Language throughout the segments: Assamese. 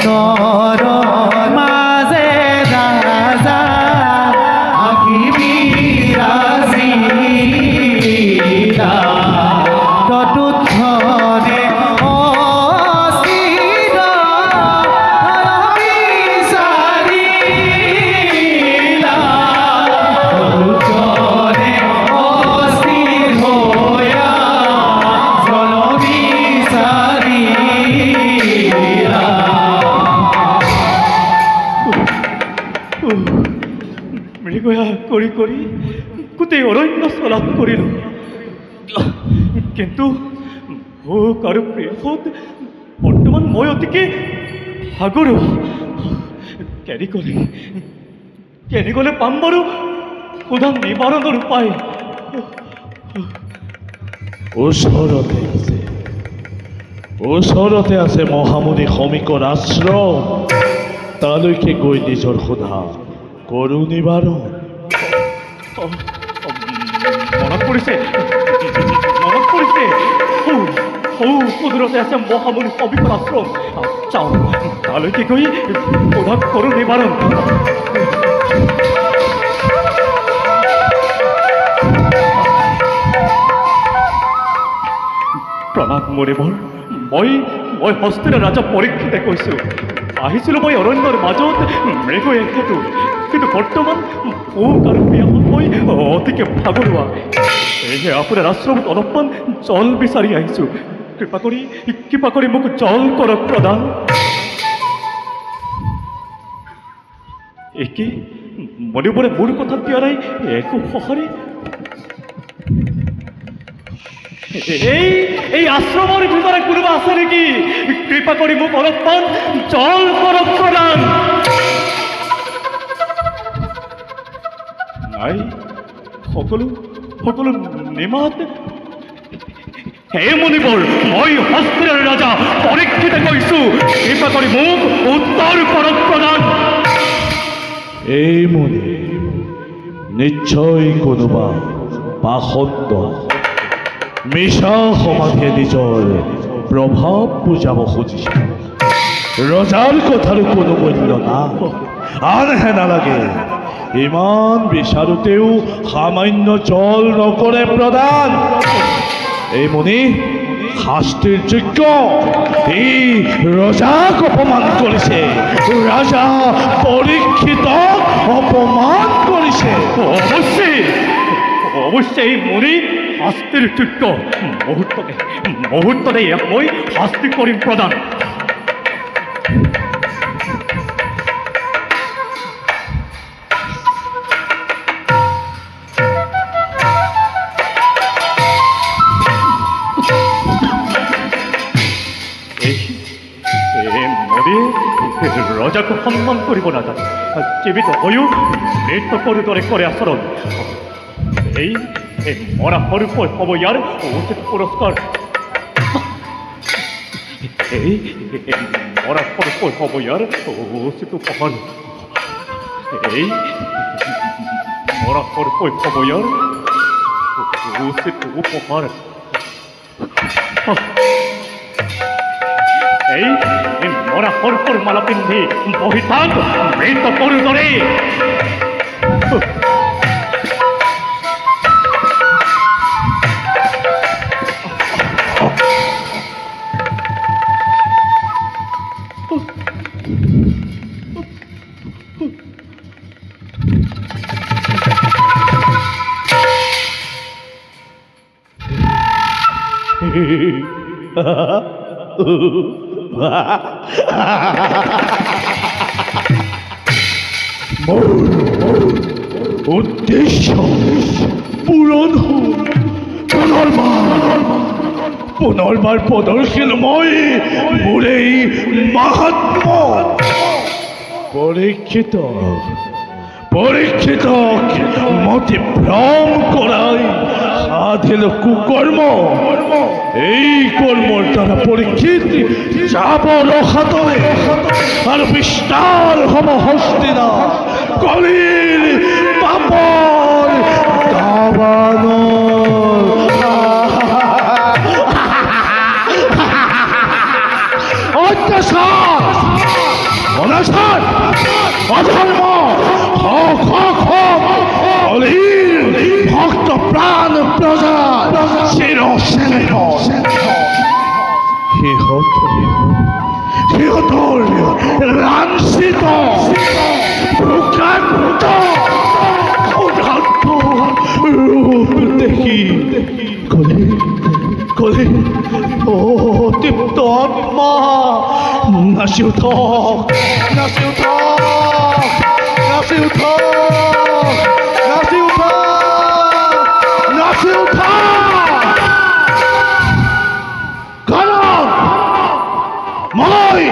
নৰ মাজে ৰাজা আহি বিৰাজিলা ততুক্ষণে কৰি কৰি গোটেই অৰণ্য চলাপ কৰিলোঁ কিন্তু ভোক আৰু প্ৰেমত বৰ্তমান মই অতিকে ভাগৰুৱা কেনেকৈ পাম বাৰু সোধা নিবাৰণৰ উপায় ওচৰতে আছে মহামুনি সমীকৰ আশ্ৰম তালৈকে গৈ নিজৰ সোধা কৰো নিবাৰণ মনত পৰিছে ওচৰতে আছে মহামুনি সমীকৰ আশ্ৰম যাওঁ তালৈকে গৈ সোধা কৰো নিবাৰণ প্ৰণাম মৰিবৰ মই হস্তিৰ ৰাজা পৰীক্ষিতে কৈছোঁ আহিছিলোঁ মই অৰণ্যৰ মাজত মৃগ এখেতো কিন্তু বৰ্তমান ভোক আৰু পিয়াহত মই অতিকে ভাগৰুৱা সেয়েহে আপোনাৰ আশ্ৰমত অলপমান জল বিচাৰি আহিছোঁ কৃপা কৰি মোক জল কৰক প্ৰদান একে মণিবৰে মোৰ কথা দিয়া নাই একো সঁহাৰি এই আশ্ৰমৰ ভিতৰে কোনোবা আছে নেকি কৃপা কৰি মোক অলপমান জল কৰক প্ৰদান নাই সকলো নিমাত হে মুনিবৰ মই হস্তিৰ ৰাজা পৰীক্ষিতে কৈছোঁ কৃপা কৰি মোক উত্তৰ কৰক প্ৰদান এই মুনি নিশ্চয় কোনোবা পাখণ্ড মিছা সমাধিয়ে নিজৰ প্ৰভাৱ বুজাব খুজিছে ৰজাৰ কথাৰো কোনো মূল্য নাই আনহে নালাগে ইমান বিচাৰোতেও সামান্য জল নকৰে প্ৰদান এই মুনি শাস্তিৰ যোগ্য এই ৰজাক অপমান কৰিছে ৰাজা পৰীক্ষিতক অপমান কৰিছে অৱশ্যেই মুনি শাস্তিৰ যোগ্য মুহূৰ্ততে ইয়াক মই শাস্তি কৰিম প্ৰদান ৰজাক সন্মান কৰিব নাজানে জীৱিত হৈও নৃত্য কৰি দৰে কৰে আচৰণ এই মৰা সৰুকৈ হ'ব ইয়াৰ উচিত পুৰস্কাৰ এই মৰা সৰুকৈ হ'ব ইয়াৰ উচিত উপহাৰ এই মৰা সৰুকৈ হ'ব ইয়াৰ উচিত উপহাৰ এই মৰা সৰুকৈ মালা পিন্ধি বহি থাক নৃত্য কৰোঁ দৰে উদ্দেশ্য পূৰণ পুনৰবাৰ প্ৰদৰ্শিল মই মোৰ এই মাহাত্ম পৰীক্ষিতক মতি ভ্ৰম কৰাই সাধিল কুকৰ্ম এই কৰ্মৰ দ্বাৰা পৰীক্ষিত যাব ৰসাতলে আৰু বিস্তাৰ হ'ব হস্তিনাথ কলিৰ পাপৰ দাবানৰ অত্যাচাৰ প্ৰাসাদ অধৰ্ম অলীন ভক্ত প্ৰাণ প্ৰজা চিৰস্নেহ সিহঁতৰ লাঞ্ছিত ভোগান্ত ৰূপ দেখি কলে অ তৃপ্ত আত্মা নাচি উঠক নাচি উঠক নাচি উঠক নাচি উঠক নাচি উঠক কাৰণ মই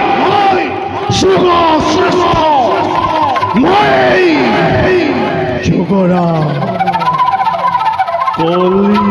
যুগ শ্ৰেষ্ঠ মই যুগৰা কলি